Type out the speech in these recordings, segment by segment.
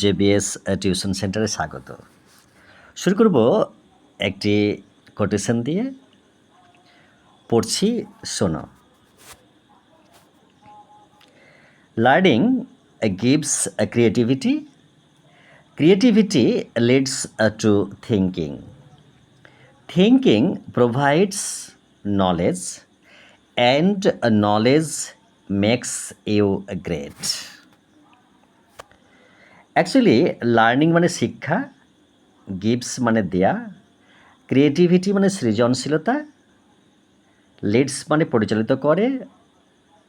JBS tuition সেন্টারে স্বাগত। শুরু করব একটি কোটেশন দিয়ে। পড়ছি, শোনো। Learning gives creativity. Creativity leads to thinking. Thinking provides knowledge, and knowledge makes you great. Actually learning মানে শিক্ষা, গিভস মানে দেয়া, ক্রিয়েটিভিটি মানে সৃজনশীলতা, লিডস মানে পরিচালিত করে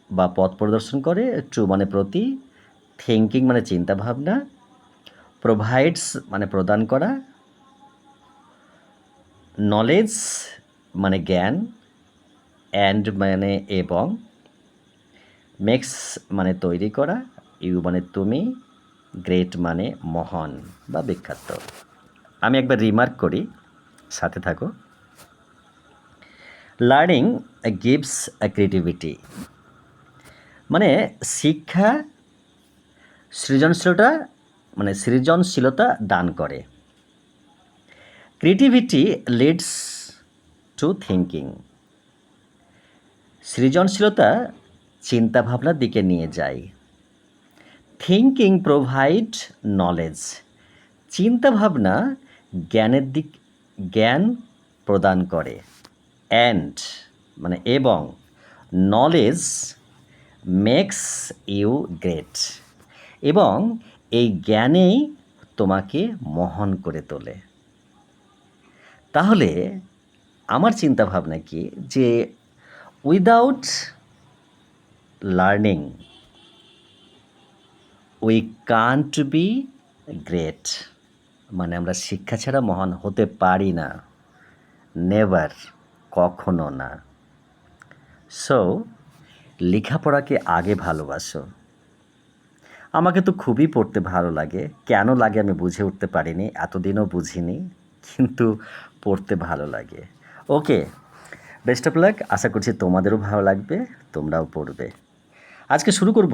বা পথ প্রদর্শন করে, টু মানে প্রতি, থিঙ্কিং মানে চিন্তাভাবনা, প্রোভাইডস মানে প্রদান করা, নলেজ মানে জ্ঞান, অ্যান্ড মানে এবং, মেক্স মানে তৈরি করা, ইউ মানে তুমি, গ্রেট মানে মহান বা বিখ্যাত। আমি একবার রিমার্ক করি, সাথে থাকো। লার্নিং গিভস ক্রিয়েটিভিটি মানে শিক্ষা সৃজনশীলতা দান করে। ক্রিয়েটিভিটি লিডস টু থিঙ্কিং, সৃজনশীলতা চিন্তাভাবনার দিকে নিয়ে যায়। থিঙ্কিং প্রোভাইড নলেজ, চিন্তাভাবনা জ্ঞান প্রদান করে। অ্যান্ড মানে এবং, নলেজ মেক্স ইউ গ্রেট, এবং এই জ্ঞানেই তোমাকে মহান করে তোলে। তাহলে আমার চিন্তাভাবনা কি, যে without learning we can't be great, মানে আমরা শিক্ষা ছাড়া মহান হতে পারি না, নেভার, কখনো না। সো লেখাপড়াকে আগে ভালোবাসো। আমাকে তো খুবই পড়তে ভালো লাগে, কেন লাগে আমি বুঝে উঠতে পারিনি, এতদিনও বুঝিনি, কিন্তু পড়তে ভালো লাগে। ওকে, বেস্ট অফ লাক। আশা করছি তোমাদেরও ভালো লাগবে, তোমরাও পড়বে। আজকে শুরু করব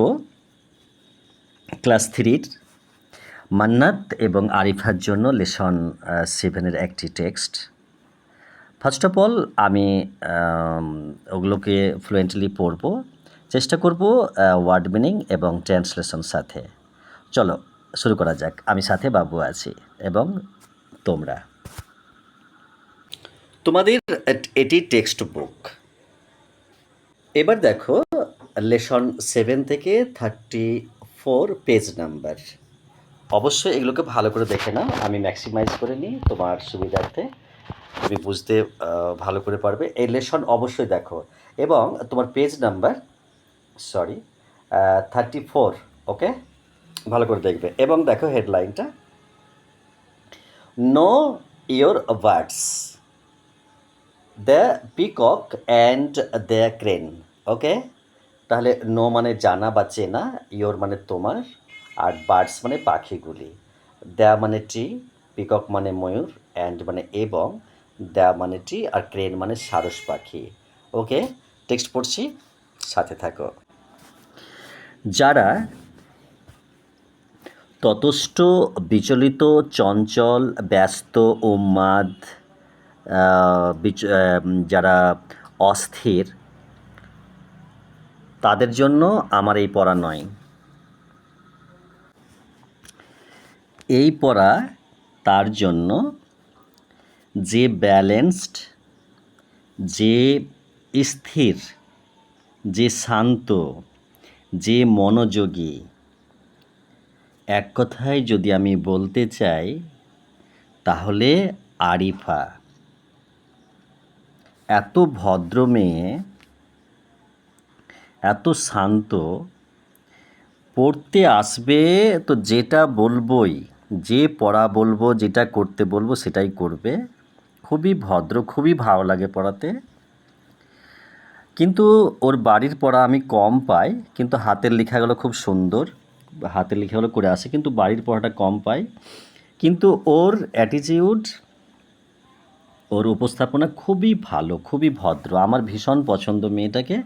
ক্লাস 3-র মান্নাত এবং আরিফার জন্য লেসন 7-এর একটি টেক্সট। ফার্স্ট অফ অল আমি ওগুলোকে ফ্লুয়েন্টলি পড়ব, চেষ্টা করব ওয়ার্ড মিনিং এবং ট্রান্সলেশন সাথে। চলো শুরু করা যাক। আমি সাথে বাবু আছি এবং তোমরা। তোমাদের এটি টেক্সট বুক। এবার দেখো লেসন 7 থেকে 34 পেজ নাম্বার। অবশ্যই এগুলোকে ভালো করে দেখে নাও, আমি ম্যাক্সিমাইজ করে নিই তোমার সুবিধার্থে, তুমি বুঝতে ভালো করে পারবে। এই লেসন অবশ্যই দেখো, এবং তোমার পেজ নাম্বার 34, ওকে, ভালো করে দেখবে। এবং দেখো হেডলাইনটা, know your words, the peacock and the crane. Okay, তাহলে নো মানে জানা বা চেনা, ইয়োর মানে তোমার, আর বার্ডস মানে পাখিগুলি, দ্য মানে ট্রি, পিকক মানে ময়ূর, অ্যান্ড মানে এবং, দ্য মানে ট্রি, আর ক্রেন মানে সারস পাখি। ওকে, টেক্সট পড়ছি, সাথে থাকো। যারা ততস্থ, বিচলিত, চঞ্চল, ব্যস্ত, উন্মাদ, যারা অস্থির, তাদের জন্য আমার এই পড়া নয়। এই পড়া তার জন্য যে ব্যালেন্সড, যে স্থির, যে শান্ত, যে মনোযোগী। এক কথায় যদি আমি বলতে চাই, তাহলে আরিফা। এত ভদ্র মেয়ে, এত শান্ত, পড়তে আসবে তো যেটা বলবোই, যে পড়া বলবো, যেটা করতে বলবো সেটাই করবে। খুবই ভদ্র, খুবই ভালো লাগে পড়াতে। কিন্তু ওর বাড়ির পড়া আমি কম পাই, কিন্তু হাতের লেখাগুলো খুব সুন্দর, হাতের লেখাগুলো করে আসে, কিন্তু বাড়ির পড়াটা কম পাই। কিন্তু ওর অ্যাটিটিউড, ওর উপস্থাপনা খুবই ভালো, খুবই ভদ্র, আমার ভীষণ পছন্দ মেয়েটাকে।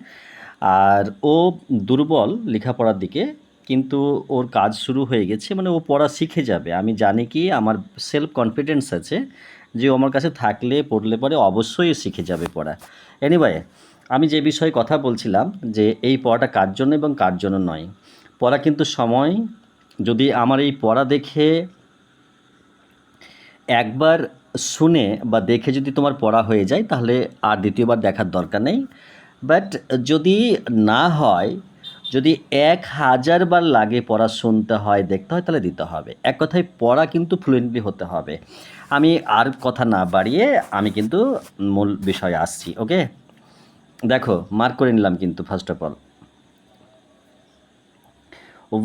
আর ও দুর্বল লেখাপড়ার দিকে, কিন্তু ওর কাজ শুরু হয়ে গেছে, মানে ও পড়া শিখে যাবে। আমি জানি কি আমার সেলফ কনফিডেন্স আছে যে ও আমার কাছে থাকলে পড়লে পরে অবশ্যই শিখে যাবে পড়া। এনিওয়ে, আমি যে বিষয়ে কথা বলছিলাম যে এই পড়াটা কার জন্য এবং কার জন্য নয়। পড়া কিন্তু সময়, যদি আমার এই পড়া দেখে একবার শুনে বা দেখে যদি তোমার পড়া হয়ে যায় তাহলে আর দ্বিতীয়বার দেখার দরকার নেই। বাট যদি না হয়, যদি 1000 বার লাগে পড়া শুনতে হয়, দেখতে হয়, তাহলে দিতে হবে। এক কথায় পড়া কিন্তু ফ্লুয়েন্টলি হতে হবে। আমি আর কথা না বাড়িয়ে আমি কিন্তু মূল বিষয়ে আসছি। ওকে, দেখো মার্ক করে নিলাম কিন্তু first of all.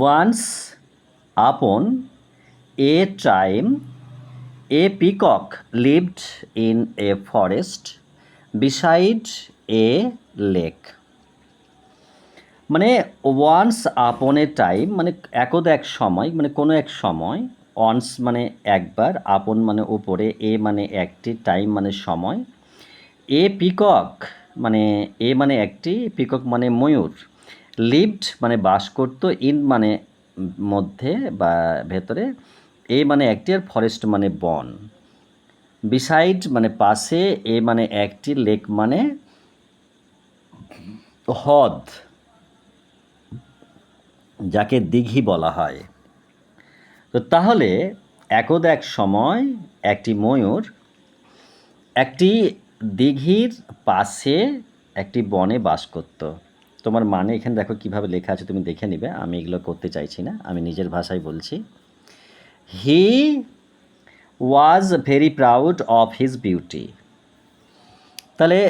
Once upon a time a peacock lived in a forest beside a lake. মানে ওয়ান্স আপন এ টাইম মানে একদা এক সময়, মানে কোনো এক সময়, ওয়ান্স মানে একবার, আপন মানে উপরে, এ মানে একটি, টাইম মানে সময়, এ পিকক মানে এ মানে একটি, পিকক মানে ময়ূর, লিভড মানে বাস করতো, ইন মানে মধ্যে বা ভেতরে, এ মানে একটি, আর ফরেস্ট মানে বন, বিসাইড মানে পাশে, এ মানে একটি, লেক মানে হ্রদ, যাকে দিঘি বলা হয়। তো তাহলে একদা এক সময় একটি ময়ূর একটি দিঘির পাশে একটি বনে বাস করত। তোমার মানে এখানে দেখো কিভাবে লেখা আছে, তুমি দেখে নিবে, আমি এগুলো করতে চাইছি না, আমি নিজের ভাষায় বলছি। He was very proud of his beauty. তাহলে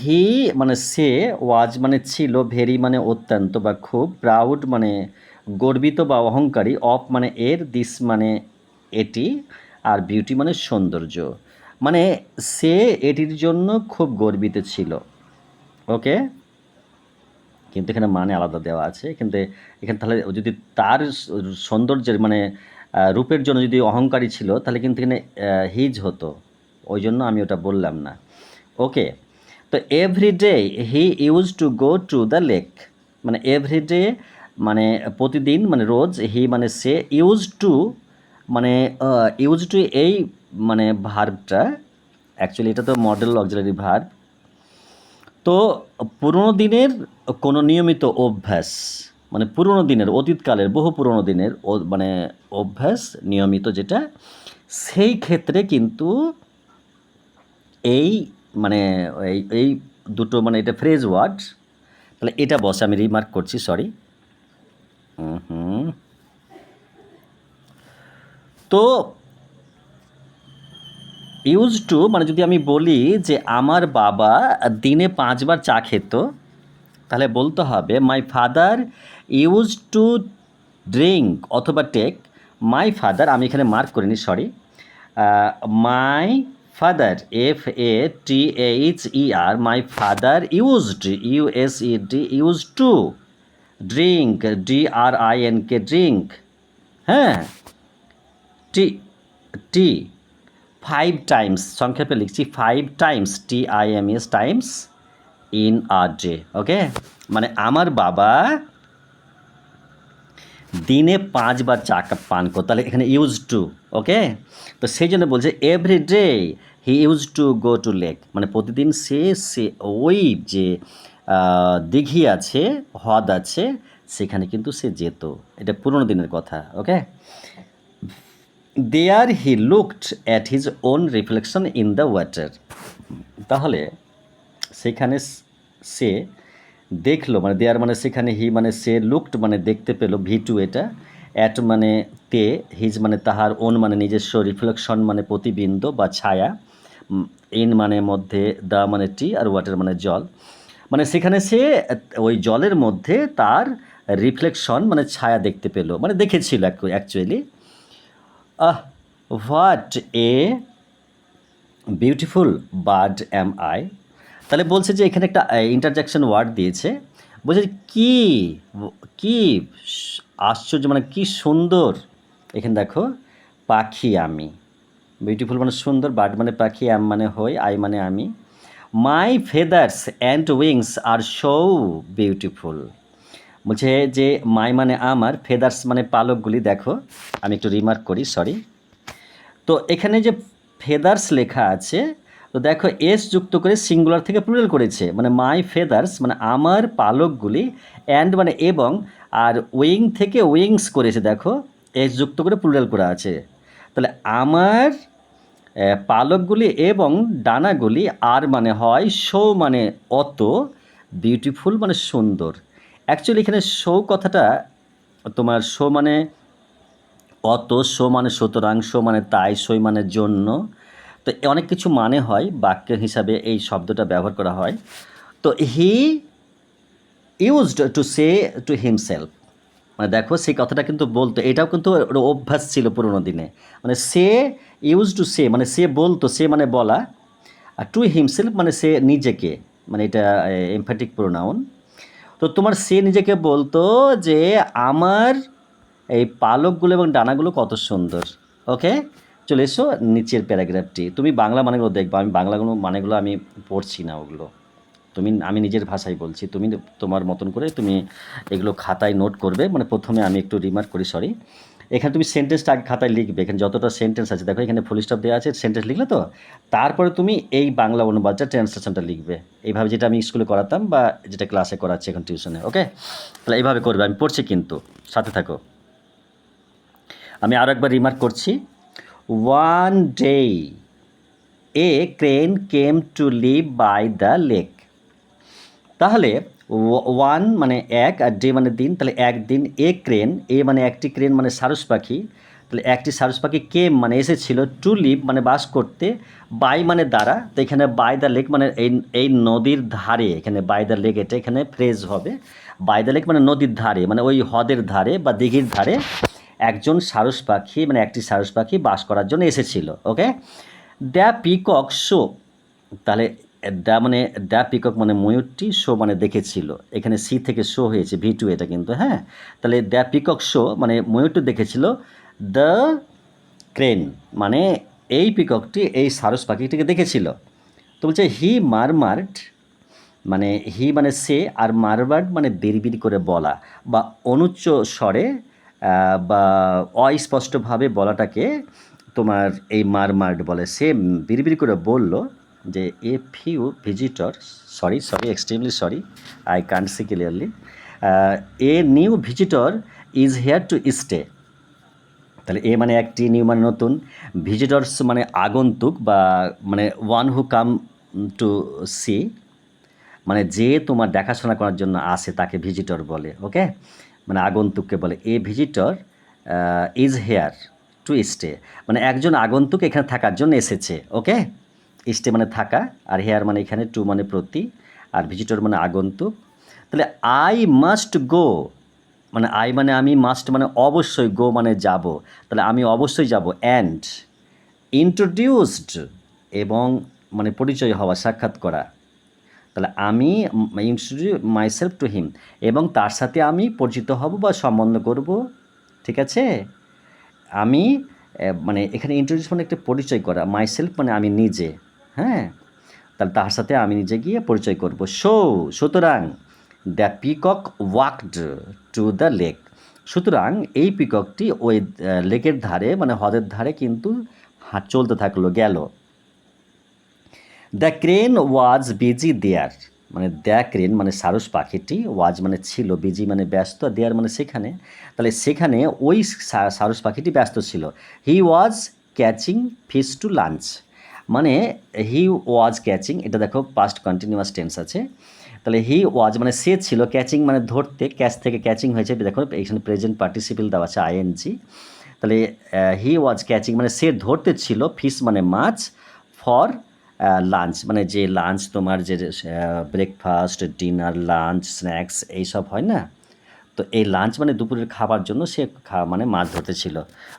হি মানে সে, ওয়াজ মানে ছিল, ভেরি মানে অত্যন্ত বা খুব, প্রাউড মানে গর্বিত বা অহংকারী, অফ মানে এর, দিস মানে এটি, আর বিউটি মানে সৌন্দর্য। মানে সে এটির জন্য খুব গর্বিত ছিল। ওকে, কিন্তু এখানে মানে আলাদা দেওয়া আছে, কিন্তু এখানে তাহলে যদি তার সৌন্দর্যের মানে রূপের জন্য যদি অহংকারী ছিল তাহলে কিন্তু এখানে হিজ হতো, ওই জন্য আমি ওটা বললাম না। ওকে, তো everyday he use to go to the lake, মানে এভরিডে মানে প্রতিদিন, মানে রোজ, হি মানে সে, ইউজ টু মানে ইউজ টু এই মানে ভার্বটা, অ্যাকচুয়ালি এটা তো মডেল অক্সিলারি ভার্ব। তো পুরনো দিনের কোনো নিয়মিত অভ্যাস, মানে পুরনো দিনের, অতীতকালের, বহু পুরনো দিনের মানে অভ্যাস, নিয়মিত যেটা, সেই ক্ষেত্রে কিন্তু এই মানে এই দুটো মানে এটা ফ্রেজ ওয়ার্ড, তাহলে এটা বসে, আমি রিমার্ক করছি, সরি। তো ইউজ টু মানে যদি আমি বলি যে আমার বাবা দিনে 5 বার চা খেত, তাহলে বলতে হবে my father use to drink অথবা টেক, মাই ফাদার, আমি এখানে মার্ক করিনি, sorry, my father, FATHER, my father used, USED, use to drink, DRINK, drink, হ্যাঁ, টি টি 5 টাইমস, সংক্ষেপে লিখছি 5 times, TIMS, times in a day. Okay, মানে আমার বাবা দিনে 5 বার চা পান করতো, তাহলে এখানে ইউজ টু। ওকে, তো সেই জন্য বলছে every day he use to go two lake, মানে প্রতিদিন সে ওই যে দিঘি আছে, হ্রদ আছে, সেখানে কিন্তু সে যেত। এটা পুরোনো দিনের কথা। Okay, there he looked at his own reflection in the water, তাহলে সেখানে সে দেখলো, মানে দেয়ার মানে সেখানে, হি মানে সে, লুকড মানে দেখতে পেলো, V2 এটা, অ্যাট মানে তে, হিজ মানে তাহার, ওন মানে নিজস্ব, রিফ্লেকশন মানে প্রতিবিম্ব বা ছায়া, ইন মানে মধ্যে, দ্য মানে টি, আর ওয়াটার মানে জল, মানে সেখানে সে ওই জলের মধ্যে তার রিফ্লেকশন মানে ছায়া দেখতে পেলো, মানে দেখেছিল actually. What a beautiful bird am I, তাহলে বলছে যে এখানে একটা ইন্টারজেকশন ওয়ার্ড দিয়েছে, বলছে কি কি আশ্চর্য, মানে কি সুন্দর। এখানে দেখো পাখি আমি, বিউটিফুল মানে সুন্দর, বার্ড মানে পাখি, অ্যাম মানে হই, আই মানে আমি, my feathers and wings are so beautiful, বলছে যে মাই মানে আমার, ফেদার্স মানে পালকগুলি। দেখো আমি একটু রিমার্ক করি, সরি। তো এখানে যে ফেদার্স লেখা আছে, তো দেখো এস যুক্ত করে সিঙ্গুলার থেকে প্লুরাল করেছে, মানে মাই ফেদার্স মানে আমার পালকগুলি, অ্যান্ড মানে এবং, আর উইং থেকে উইংস করেছে, দেখো এস যুক্ত করে প্লুরাল করা আছে। তাহলে আমার পালকগুলি এবং ডানাগুলি, আর মানে হয় শো মানে অত, বিউটিফুল মানে সুন্দর। অ্যাকচুয়ালি এখানে শো কথাটা তোমার শো মানে অত, শো মানে সুতরাং, শো মানে তাই, সই মানে জন্য। তো অনেক কিছু মানে হয়, বাক্য হিসাবে এই শব্দটা ব্যবহার করা হয়। তো he used to say to himself, মানে দেখো সেই কথাটা কিন্তু বলতো, এটাও কিন্তু ওর অভ্যাস ছিল পুরোনো দিনে। মানে সে ইউজ টু সে মানে সে বলতো, সে মানে বলা, আর টু হিমসেলফ মানে সে নিজেকে, মানে এটা এমফ্যাটিক প্রোনাউন। তো তোমার সে নিজেকে বলতো যে আমার এই পালকগুলো এবং ডানাগুলো কত সুন্দর। ওকে, চলে এসো নিচের প্যারাগ্রাফটি। তুমি বাংলা মানেগুলো দেখবো, আমি বাংলাগুলো মানেগুলো আমি পড়ছি না ওগুলো। আমি নিজের ভাষায় বলছি, তুমি তোমার মতন করে তুমি এগুলো খাতায় নোট করবে। মানে প্রথমে আমি একটু রিমার্ক করি, সরি। এখানে তুমি সেন্টেন্সটা আগে খাতায় লিখবে, এখানে যতটা সেন্টেন্স আছে দেখো এখানে ফুল স্টপ দেওয়া আছে, সেন্টেন্স লিখলে তো তারপরে তুমি এই বাংলা অনুবাদটা ট্রান্সলেশনটা লিখবে, এইভাবে যেটা আমি স্কুলে করাতাম বা যেটা ক্লাসে করাচ্ছি এখন টিউশনে। ওকে, তাহলে এইভাবে করবে। আমি পড়ছি কিন্তু, সাথে থাকো। আমি আরও একবার রিমার্ক করছি। One day a crane came to live by the lake. তাহলে ওয়ান মানে এক, আর ডে মানে দিন, তাহলে একদিন, এ ক্রেন, এ মানে একটি ক্রেন মানে সারস পাখি, তাহলে একটি সারস পাখি কেম মানে এসেছিল, টু লিভ মানে বাস করতে, বাই মানে দ্বারা, তো এখানে বাই দ্য লেক মানে এই নদীর ধারে, এখানে বাই দ্য লেক এটা এখানে ফ্রেজ হবে। বাই দ্য লেক মানে নদীর ধারে, মানে ওই হ্রদের ধারে বা দিঘির ধারে একজন সারস পাখি মানে একটি সারস পাখি বাস করার জন্য এসেছিল। ওকে, দ্য পিকক শো, তাহলে দ্য মানে দ্য পিকক মানে ময়ূরটি, শো মানে দেখেছিল, এখানে সি থেকে শো হয়েছে V2 এটা কিন্তু, হ্যাঁ। তাহলে দ্য পিকক শো মানে ময়ূরটি দেখেছিল, দ্য ক্রেন মানে এই পিককটি এই সারস পাখিটিকে দেখেছিল। তো বলছে হি মারমার্ড, মানে হি মানে সে, আর মারবার্ড মানে বিড়বিড় করে বলা বা অনুচ্চ স্বরে বা অস্পষ্টভাবে বলাটাকে তোমার এই মারমার্ড বলে। সে বিড়বিড় করে বলল যে a few visitor, sorry sorry extremely sorry, I can't see clearly, a new visitor is here to stay. তাহলে এ মানে একটি, নিউ মানে নতুন, ভিজিটর্স মানে আগন্তুক বা মানে one who come to see, মানে যে তোমার দেখাশোনা করার জন্য আসে তাকে ভিজিটর বলে। ওকে, মানে আগন্তুককে বলে। A visitor is here to stay, মানে একজন আগন্তুক এখানে থাকার জন্য এসেছে। ওকে, স্টে মানে থাকা, আর হেয়ার মানে এখানে, টু মানে প্রতি, আর ভিজিটর মানে আগন্তুক। তাহলে আই মাস্ট গো, মানে আই মানে আমি, মাস্ট মানে অবশ্যই, গো মানে যাব, তাহলে আমি অবশ্যই যাব। অ্যান্ড ইন্ট্রোডিউসড এবং মানে পরিচয় হওয়া, সাক্ষাৎ করা, তাহলে আমি ইন্ট্রোডিউস মাইসেলফ টু হিম, এবং তার সাথে আমি পরিচিত হব বা সম্বন্ধ করব। ঠিক আছে, আমি মানে এখানে ইন্ট্রোডিউস মানে একটা পরিচয় করা, মাইসেলফ মানে আমি নিজে, হ্যাঁ। তাহলে তার সাথে আমি নিজে গিয়ে পরিচয় করব। সুতরাং the peacock walked two the lake, সুতরাং এই পিককটি ওই লেকের ধারে মানে হ্রদের ধারে কিন্তু চলতে থাকলো, গেল। দ্য ক্রেন ওয়াজ বিজি দেয়ার, মানে দ্য ক্রেন মানে সারস পাখিটি, ওয়াজ মানে ছিল, বিজি মানে ব্যস্ত, দেয়ার মানে সেখানে, তাহলে সেখানে ওই সারস পাখিটি ব্যস্ত ছিল। He was catching fish to lunch, মানে হি ওয়াজ ক্যাচিং, এটা দেখো পাস্ট কন্টিনিউয়াস টেন্স আছে। তাহলে হি ওয়াজ মানে সে ছিল, ক্যাচিং মানে ধরতে, ক্যাচ থেকে ক্যাচিং হয়েছে, দেখো এখানে প্রেজেন্ট পার্টিসিপেল দেওয়া আছে আইএনজি। তাহলে হি ওয়াজ ক্যাচিং মানে সে ধরতে ছিল, ফিশ মানে মাছ, ফর লাঞ্চ মানে যে লাঞ্চ তোমার যে ব্রেকফাস্ট, ডিনার, লাঞ্চ, স্ন্যাক্স এইসব হয় না, তো এই লাঞ্চ মানে দুপুরের খাবার জন্য সে মানে মাছ ধরতে ছিল।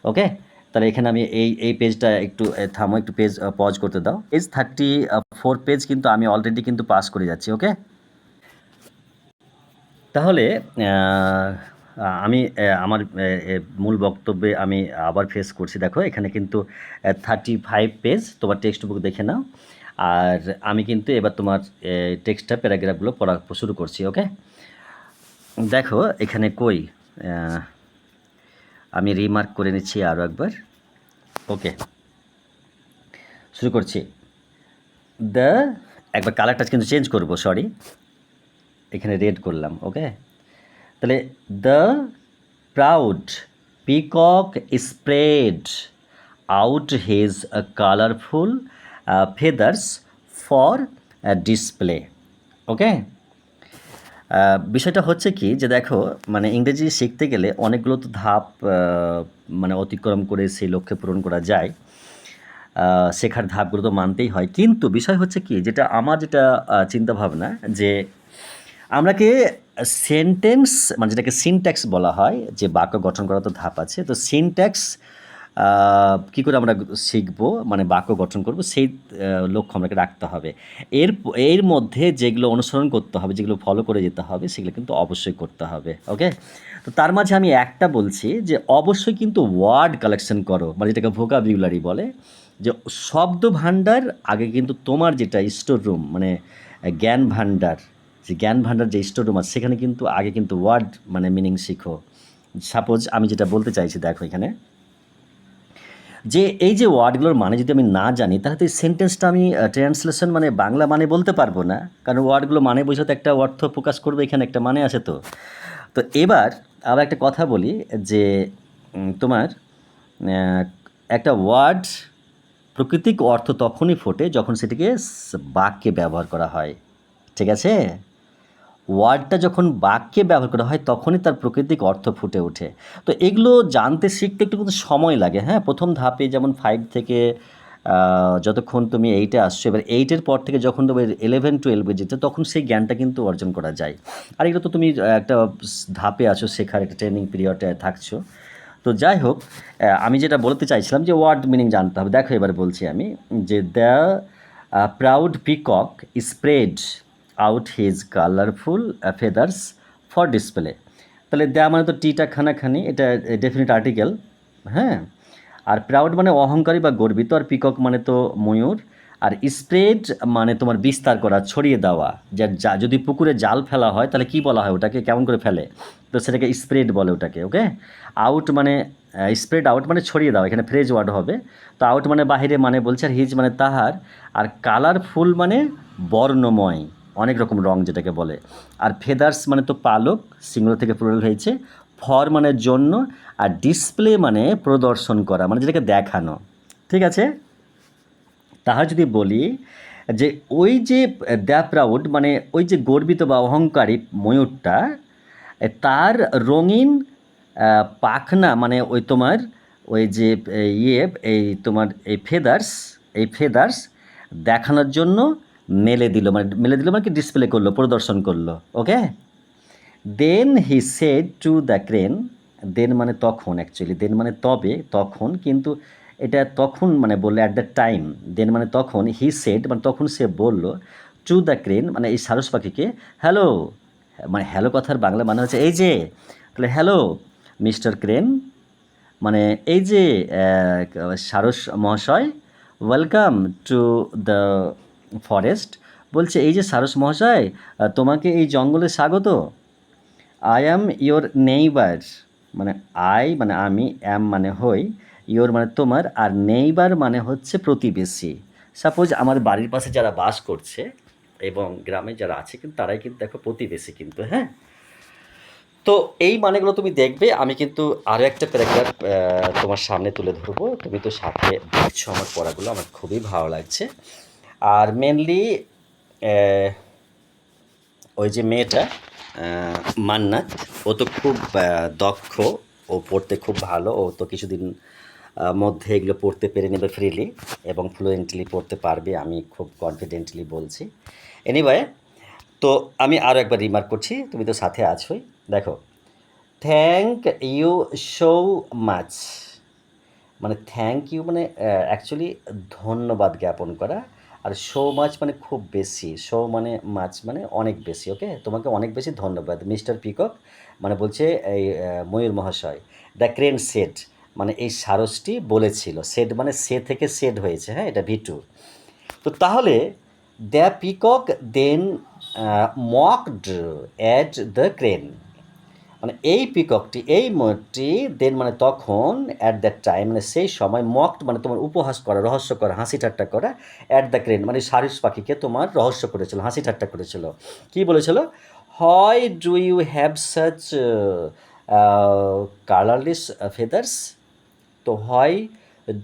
ওকে, তাহলে এখানে আমি এই পেজটা একটু থামো, একটু পেজ পজ করতে দাও। পেজ 34 পেজ কিন্তু আমি অলরেডি কিন্তু পাস করে যাচ্ছি। ওকে, তাহলে আমি আমার মূল বক্তব্যে আমি আবার ফেস করছি। দেখো এখানে কিন্তু 35 পেজ, তোমার টেক্সট বুক দেখে নাও। আর আমি কিন্তু এবার তোমার টেক্সটটা প্যারাগ্রাফগুলো পড়া শুরু করছি। ওকে, দেখো এখানে কই আমি রিমার্ক করে নিচ্ছি আরও একবার। ওকে, শুরু করছি। দ্য, একবার কালারটা কিন্তু চেঞ্জ করব, সরি, এখানে রেড করলাম। ওকে, তাহলে the proud peacock spread out his colourful feathers for display. Okay, বিষয়টা হচ্ছে কি যে দেখো, মানে ইংরেজি শিখতে গেলে অনেকগুলো তো ধাপ মানে অতিক্রম করে সেই লক্ষ্যে পূরণ করা যায়। শেখার ধাপগুলো তো মানতেই হয়, কিন্তু বিষয় হচ্ছে কি, যেটা আমার যেটা চিন্তাভাবনা, যে আমরাকে সেন্টেন্স মানে যেটাকে সিনট্যাক্স বলা হয়, যে বাক্য গঠন করা তো ধাপ আছে, তো সিনট্যাক্স কী করে আমরা শিখবো, মানে বাক্য গঠন করব, সেই লক্ষ্য আমাকে রাখতে হবে। এর এর মধ্যে যেগুলো অনুসরণ করতে হবে, যেগুলো ফলো করে যেতে হবে, সেগুলো কিন্তু অবশ্যই করতে হবে। ওকে, তো তার মাঝে আমি একটা বলছি যে অবশ্যই কিন্তু ওয়ার্ড কালেকশন করো, মানে যেটাকে ভোকাবুলারি বলে, যে শব্দ ভাণ্ডার আগে কিন্তু তোমার যেটা স্টোর রুম, মানে জ্ঞান ভাণ্ডার, যে জ্ঞান ভাণ্ডার যে স্টোর রুম আছে, সেখানে কিন্তু আগে কিন্তু ওয়ার্ড মানে মিনিং শিখো। সাপোজ আমি যেটা বলতে চাইছি, দেখো এখানে যে এই যে ওয়ার্ডগুলোর মানে যদি আমি না জানি, তাহলে তো এই সেন্টেন্সটা আমি ট্রান্সলেশন মানে বাংলা মানে বলতে পারবো না, কারণ ওয়ার্ডগুলো মানে বোঝাতে একটা অর্থ প্রকাশ করবে, এখানে একটা মানে আছে। তো তো এবার আবার একটা কথা বলি, যে তোমার একটা ওয়ার্ড প্রাকৃতিক অর্থ তখনই ফোটে যখন সেটিকে বাক্যে ব্যবহার করা হয়। ঠিক আছে, ওয়ার্ডটা যখন বাক্যে ব্যবহার করা হয় তখনই তার প্রাকৃতিক অর্থ ফুটে ওঠে। তো এগুলো জানতে শিখতে একটু কিন্তু সময় লাগে। হ্যাঁ, প্রথম ধাপে যেমন 5 থেকে যতক্ষণ তুমি 8-এ আসছো, এবার 8-এর পর থেকে যখন তুমি 11-12-এ যেতে, তখন সেই জ্ঞানটা কিন্তু অর্জন করা যায়। আর এগুলো তো তুমি একটা ধাপে আছো, শেখার একটা ট্রেনিং পিরিয়ডে থাকছো। তো যাই হোক, আমি যেটা বলতে চাইছিলাম যে ওয়ার্ড মিনিং জানতে হবে। দেখো এবার বলছি আমি, যে the proud peacock spread out his colourful feathers for display. তাহলে দ্য মানে তো টিটা খানাখানি, এটা ডেফিনিট আর্টিকেল। হ্যাঁ, আর প্রাউড মানে অহংকারী বা গর্বিত, আর পিকক মানে তো ময়ূর, আর স্প্রেড মানে তোমার বিস্তার করা, ছড়িয়ে দেওয়া। যা যদি পুকুরে জাল ফেলা হয় তাহলে কি বলা হয় ওটাকে, কেমন করে ফেলে, তো সেটাকে স্প্রেড বলে ওটাকে। ওকে, আউট মানে স্প্রেড আউট মানে ছড়িয়ে দাও, এখানে ফ্রেজ ওয়ার্ড হবে। তো আউট মানে বাহিরে মানে বলছে, আর হিজ মানে তাহার, আর কালারফুল মানে বর্ণময়, অনেক রকম রং যেটাকে বলে, আর ফেদার্স মানে তো পালক, সিঙ্গুলার থেকে প্লুরাল হয়েছে, ফর মানে জন্য, আর ডিসপ্লে মানে প্রদর্শন করা, মানে যেটাকে দেখানো। ঠিক আছে, তাহা যদি বলি যে ওই যে দ্য প্রাউড মানে ওই যে গর্বিত বা অহংকারী ময়ূরটা, তার রঙিন পাখনা মানে ওই তোমার ওই যে ইয়ে এই তোমার এই ফেদার্স দেখানোর জন্য মেলে দিল মানে কি, ডিসপ্লে করলো, প্রদর্শন করলো। Okay, then he said to the crane, then মানে তখন, অ্যাকচুয়ালি দেন মানে তবে, তখন, কিন্তু এটা তখন মানে বললে অ্যাট দ্য টাইম, দেন মানে তখন, হি সেড মানে তখন সে বলল, টু দ্য ক্রেন মানে এই সারস পাখিকে, হ্যালো, মানে হ্যালো কথার বাংলা মানে হচ্ছে এই যে, তাহলে হ্যালো মিস্টার ক্রেন, মানে এই যে সারস মহাশয়, ওয়েলকাম টু দ্য ফরেস্ট, বলছে এই যে সারস মহাশয়, তোমাকে এই জঙ্গলে স্বাগত। আই অ্যাম ইয়োর নেইবার, মানে আই মানে আমি, অ্যাম মানে হই, ইয়োর মানে তোমার, আর নেইবার মানে হচ্ছে প্রতিবেশী। সাপোজ আমার বাড়ির পাশে যারা বাস করছে এবং গ্রামে যারা আছে, কিন্তু তারাই কিন্তু দেখো প্রতিবেশী কিন্তু। হ্যাঁ, তো এই মানেগুলো তুমি দেখবে, আমি কিন্তু আরও একটা প্যারাগ্রাফ তোমার সামনে তুলে ধরবো, তুমি তো সাথে দেখছো আমার পড়াগুলো, আমার খুবই ভালো লাগছে। আর মেনলি ওই যে মেয়েটা মান্নাত, ও তো খুব দক্ষ, ও পড়তে খুব ভালো, ও তো কিছুদিন মধ্যে এগুলো পড়তে পেরে নেবে ফ্রিলি এবং ফ্লুয়েন্টলি পড়তে পারবে, আমি খুব কনফিডেন্টলি বলছি। এনিওয়ে, তো আমি আরও একবার রিমার্ক করছি, তুমি তো সাথে আছোই। দেখো, থ্যাংক ইউ সো মাচ, মানে থ্যাংক ইউ মানে অ্যাকচুয়ালি ধন্যবাদ জ্ঞাপন করা, আর সো মাচ মানে খুব বেশি, সো মানে মাচ মানে অনেক বেশি। ওকে, তোমাকে অনেক বেশি ধন্যবাদ মিস্টার পিকক, মানে বলছে এই ময়ূর মহাশয়। দ্য ক্রেন সেড মানে এই সারসটি বলেছিল, সেড মানে সে থেকে সেড হয়েছে, হ্যাঁ, এটা ভিটু। তো তাহলে the peacock then mocked at the crane, মানে এই পিককটি, এই ময়ূরটি দেন মানে তখন অ্যাট দ্যাট টাইম মানে সেই সময় মকড মানে তোমার উপহাস করা, রহস্য করা, হাসি ঠাট্টা করা, অ্যাট দ্য ক্রেন মানে সারিস পাখিকে তোমার রহস্য করেছিল, হাসি ঠাট্টা করেছিল। কি বলেছিল? হয় do you have such colourless feathers? তো হয়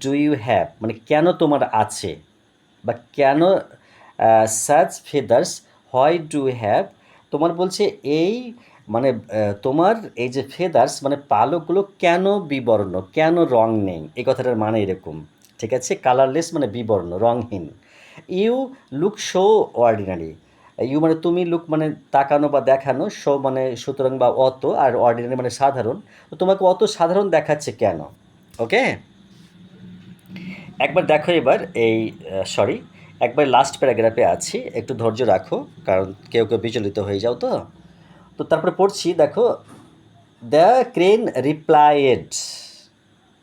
ডু ইউ হ্যাভ মানে কেন তোমার আছে, বা কেন সাচ ফেদার্স, হয় ডু হ্যাভ তোমার বলছে এই মানে তোমার এই যে ফেদার্স মানে পালকগুলো কেন বিবর্ণ, কেন রং নেই, এই কথাটার মানে এরকম। ঠিক আছে, কালারলেস মানে বিবর্ণ, রংহীন। You look so ordinary, you মানে তুমি, লুক মানে তাকানো বা দেখানো, শো মানে সুতরাং বা অত, আর অর্ডিনারি মানে সাধারণ। তো তোমাকে অত সাধারণ দেখাচ্ছে কেন? ওকে, একবার দেখো এবার এই সরি, একবার লাস্ট প্যারাগ্রাফে আছি, একটু ধৈর্য রাখো, কারণ কেউ কেউ বিচলিত হয়ে যাও। তো তো তারপরে পড়ছি, দেখো, দ্য ক্রেন রিপ্লাইড,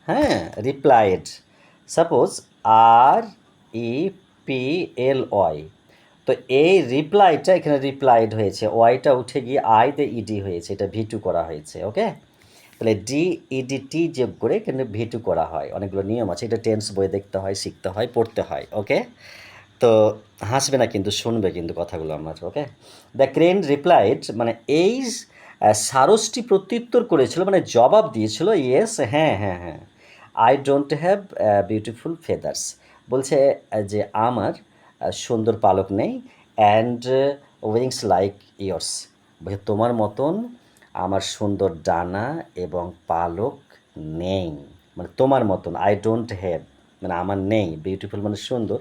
হ্যাঁ রিপ্লাইড, সাপোজ আর ই পি এল ওয়াই, তো এই রিপ্লাইটা এখানে রিপ্লাইড হয়েছে, ওয়াইটা উঠে গিয়ে আইতে ইডি হয়েছে, এটা ভি2 করা হয়েছে। ওকে, তাহলে ডি ইডিটি যোগ করে কিন্তু ভি2 করা হয়, অনেকগুলো নিয়ম আছে, এটা টেন্স বই দেখতে হয়, শিখতে হয়, পড়তে হয়। ওকে, তো হাসবে না কিন্তু, শুনবে কিন্তু কথাগুলো আমার। ওকে, দ্য ক্রেন রিপ্লাইড মানে এই সারসটি প্রত্যুত্তর করেছিল মানে জবাব দিয়েছিল, ইয়েস হ্যাঁ হ্যাঁ হ্যাঁ, I don't have beautiful feathers, বলছে যে আমার সুন্দর পালক নেই, অ্যান্ড উইংস লাইক ইয়র্স, বলছে তোমার মতন আমার সুন্দর ডানা এবং পালক নেই, মানে তোমার মতন, আই ডোন্ট হ্যাভ মানে আমার নেই, বিউটিফুল মানে সুন্দর,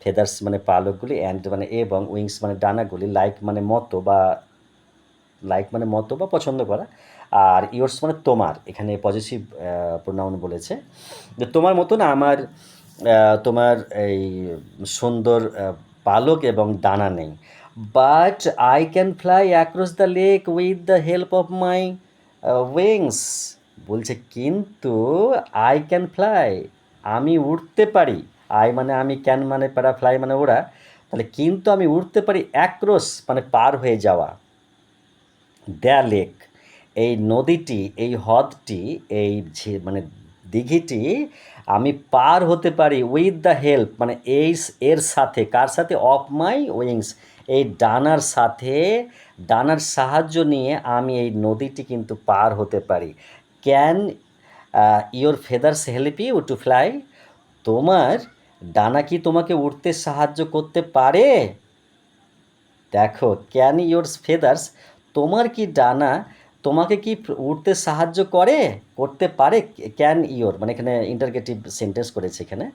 ফেদার্স মানে পালকগুলি, অ্যান্ড মানে এবং, উইংস মানে ডানাগুলি, লাইক মানে মতো বা, লাইক মানে মতো বা পছন্দ করা, আর ইয়োর্স মানে তোমার, এখানে পজিটিভ প্রোনাউন বলেছে, যে তোমার মতন আমার তোমার এই সুন্দর পালক এবং ডানা নেই। But I can fly across the lake with the help of my wings, বলছে কিন্তু আই ক্যান ফ্লাই আমি উড়তে পারি, আই মানে আমি, ক্যান মানে পারা, ফ্লাই মানে ওড়া, তাহলে কিন্তু আমি উড়তে পারি, অ্যাক্রস মানে পার হয়ে যাওয়া, দ্য লেক এই নদীটি, এই হ্রদটি, এই মানে দিঘিটি আমি পার হতে পারি, উইথ দ্য হেল্প মানে এই এর সাথে, কার সাথে? অফ মাই উইংস এই ডানার সাথে, ডানার সাহায্য নিয়ে আমি এই নদীটি কিন্তু পার হতে পারি। Can your feathers help you to fly, তোমার ডানা কি তোমাকে উড়তে সাহায্য করতে পারে? দেখো, ক্যান ইয়োর ফেদার্স তোমার কি ডানা তোমাকে কি উড়তে সাহায্য করে, করতে পারে? ক্যান ইয়োর মানে এখানে ইন্টারগেটিভ সেন্টেন্স করেছে এখানে,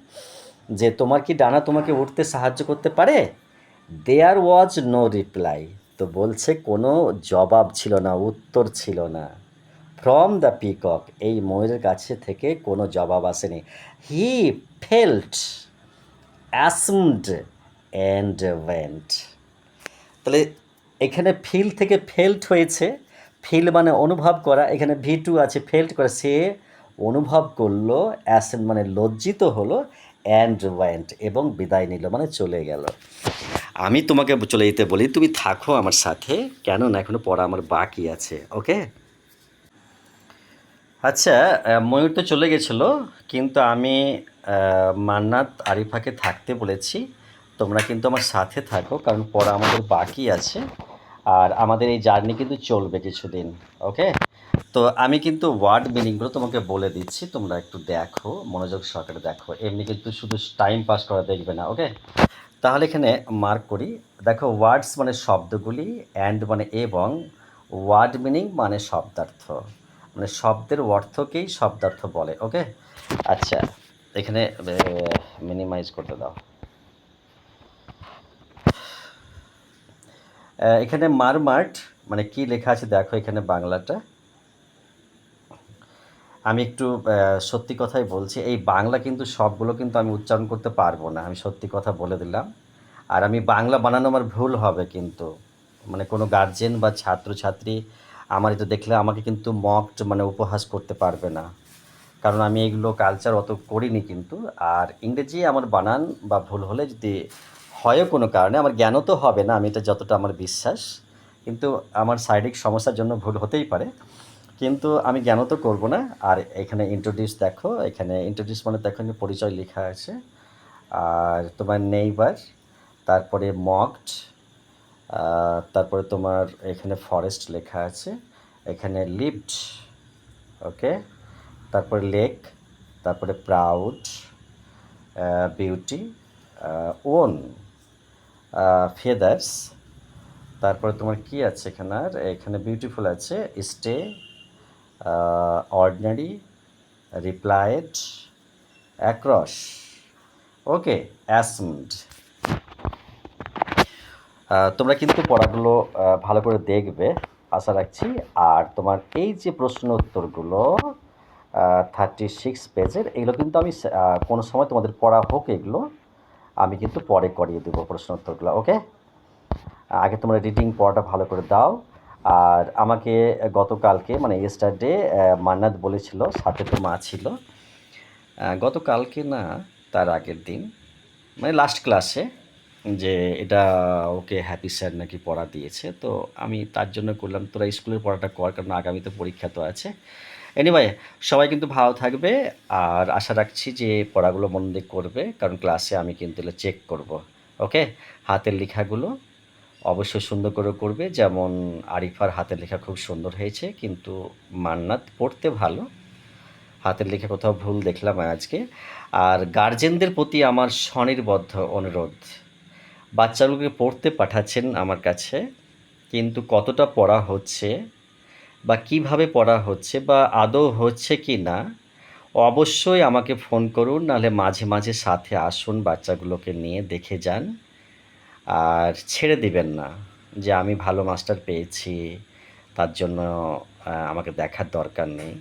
যে তোমার কি ডানা তোমাকে উঠতে সাহায্য করতে পারে? দেয়ার ওয়াজ নো রিপ্লাই, তো বলছে কোনো জবাব ছিল না, উত্তর ছিল না। ফ্রম দ্য পিকক এই ময়ূরের কাছে থেকে কোনো জবাব আসেনি। হি ফেল্ট অ্যাসমড অ্যান্ড ওয়েন্ট, তাহলে এখানে ফিল থেকে ফেল্ট হয়েছে, ফিল মানে অনুভব করা, এখানে ভি2 আছে, ফেল্ট করে, সে অনুভব করলো, অ্যাসেন্ট মানে লজ্জিত হলো, অ্যান্ড ওয়েন্ট এবং বিদায় নিল মানে চলে গেল। আমি তোমাকে চলে যেতে বলি, তুমি থাকো আমার সাথে, কেন না এখনো পড়া আমার বাকি আছে। ওকে, আচ্ছা, ময়ূর তো চলে গেছিলো, কিন্তু আমি মান্নাত আরিফাকে থাকতে বলেছি, তোমরা কিন্তু আমার সাথে থাকো, কারণ পড়া আমাদের বাকি আছে, আর আমাদের এই জার্নি কিন্তু চলবে কিছুদিন। ওকে, তো আমি কিন্তু ওয়ার্ড মিনিংগুলো তোমাকে বলে দিচ্ছি, তোমরা একটু দেখো, মনোযোগ সহকারে দেখো, এমনি কিন্তু শুধু টাইম পাস করা দেখবে না। ওকে, তাহলে এখানে মার্ক করি, দেখো, ওয়ার্ডস মানে শব্দগুলি, অ্যান্ড মানে এবং, ওয়ার্ড মিনিং মানে শব্দার্থ, মানে শব্দের অর্থকেই শব্দার্থ বলে। ওকে, আচ্ছা, এখানে মিনিমাইজ করতে দাও। এখানে মারমার্ট মানে কি লেখা আছে দেখো, এখানে বাংলাটা আমি একটু সত্যি কথাই বলছি, এই বাংলা কিন্তু সবগুলো কিন্তু আমি উচ্চারণ করতে পারবো না, আমি সত্যি কথা বলে দিলাম। আর আমি বাংলা বানানো আমার ভুল হবে কিন্তু, মানে কোনো গার্জেন বা ছাত্রছাত্রী আমার এটা দেখলে আমাকে কিন্তু মকড মানে উপহাস করতে পারবে না, কারণ আমি এগুলো কালচার অত করিনি কিন্তু। আর ইংরেজি আমার বানান বা ভুল হলে যদি হয় কোনো কারণে, আমার জ্ঞানও তো হবে না, আমি এটা যতটা আমার বিশ্বাস, কিন্তু আমার শারীরিক সমস্যার জন্য ভুল হতেই পারে। কিন্তু আমি জ্ঞান তো করব না। আর এখানে ইন্ট্রোডিউস দেখো, এখানে ইন্ট্রোডিউস মানে দেখো এখানে পরিচয় লেখা আছে। আর তোমার নেইবার, তারপরে মকড, তারপরে তোমার এখানে ফরেস্ট লেখা আছে, এখানে লিভড, ওকে, তারপরে লেক, তারপরে প্রাউড, বিউটি, ওন, ফেদার্স, তারপরে তোমার কি আছে এখানে, আর এখানে বিউটিফুল আছে, স্টে, অর্ডিনারি, রিপ্লাইড, অ্যাক্রস, ওকে, অ্যাসমড। তোমরা কিন্তু পড়াগুলো ভালো করে দেখবে আশা রাখছি। আর তোমার এই যে প্রশ্ন উত্তরগুলো 36 পেজের, এগুলো কিন্তু আমি কোনো সময় তোমাদের পড়া হোক এগুলো আমি কিন্তু পরে করিয়ে দেবো প্রশ্ন উত্তরগুলো, ওকে। আগে তোমরা রিডিং পড়াটা ভালো করে দাও। আর আমাকে গতকালকে মানে ইয়েস্টারডে মান্নাত বলেছিল, সাথে তো মা ছিল, গতকালকে না তার আগের দিন, মানে লাস্ট ক্লাসে, যে এটা ওকে হ্যাপি স্যার নাকি পড়া দিয়েছে। তো আমি তার জন্য করলাম, তোরা স্কুলের পড়াটা কর, কারণ আগামীতে পরীক্ষা তো আছে। এনিওয়ে, সবাই কিন্তু ভালো থাকবে। আর আশা রাখছি যে পড়াগুলো মন দিয়ে করবে, কারণ ক্লাসে আমি কিন্তু এগুলো চেক করব, ওকে। হাতের লেখাগুলো অবশ্যই সুন্দর করে করবে, যেমন আরিফার হাতের লেখা খুব সুন্দর হয়েছে, কিন্তু মান্নাত পড়তে ভালো, হাতের লেখা কোথাও ভুল দেখলাম আজকে। আর গার্জেনদের প্রতি আমার স্বনির্বদ্ধ অনুরোধ, বাচ্চাগুলোকে পড়তে পাঠাচ্ছেন আমার কাছে, কিন্তু কতটা পড়া হচ্ছে বা কিভাবে পড়া হচ্ছে বা আদৌ হচ্ছে কি না, অবশ্যই আমাকে ফোন করুন, নাহলে মাঝে মাঝে সাথে আসুন, বাচ্চাগুলোকে নিয়ে দেখে যান। আর ছেড়ে দিবেন না যে আমি ভালো মাস্টার পেয়েছি, তার জন্য আমাকে দেখার দরকার নেই।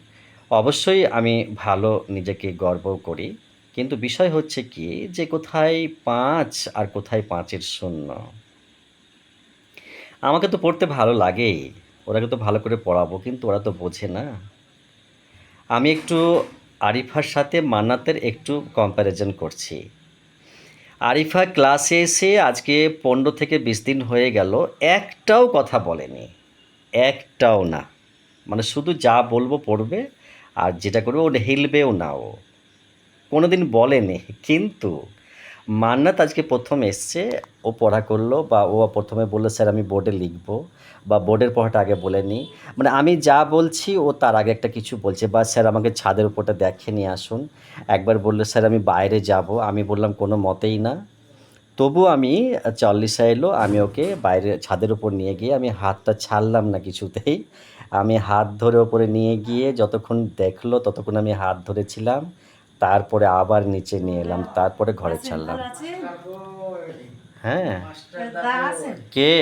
অবশ্যই আমি ভালো নিজেকে গর্ব করি, কিন্তু বিষয় হচ্ছে কি যে কোথায় ৫ আর কোথায় ৫-এর শূন্য। আমাকে তো পড়তে ভালো লাগেই, ওরাকে তো ভালো করে পড়াবো, কিন্তু ওরা তো বোঝে না। আমি একটু আরিফার সাথে মান্নাতের একটু কম্প্যারিজন করছি। আরিফা ক্লাসে এসে আজকে ১৫ থেকে ২০ দিন হয়ে গেল, একটাও কথা বলেনি, একটাও না। মানে শুধু যা বলবো পড়বে, আর যেটা করবে ও হিলবেও না, ও কোনো দিন বলেনি। কিন্তু মান্নাত আজকে প্রথম এসছে, ও পড়া করলো, বা ও প্রথমে বললো স্যার আমি বোর্ডে লিখবো, বা বোর্ডের পড়াটা আগে বলে নিই। মানে আমি যা বলছি ও তার আগে একটা কিছু বলছে, বা স্যার আমাকে ছাদের উপরটা দেখে নিয়ে আসুন। একবার বললো স্যার আমি বাইরে যাব, আমি বললাম কোনো মতেই না। তবু আমি, চল্লিশা এলো, আমি ওকে বাইরে ছাদের উপর নিয়ে গিয়ে আমি হাতটা ছাড়লাম না কিছুতেই। আমি হাত ধরে ওপরে নিয়ে গিয়ে যতক্ষণ দেখলো ততক্ষণ আমি হাত ধরেছিলাম, তারপরে আবার নিচে নিয়ে এলাম, তারপরে ঘরে ছাড়লাম। হ্যাঁ, কে?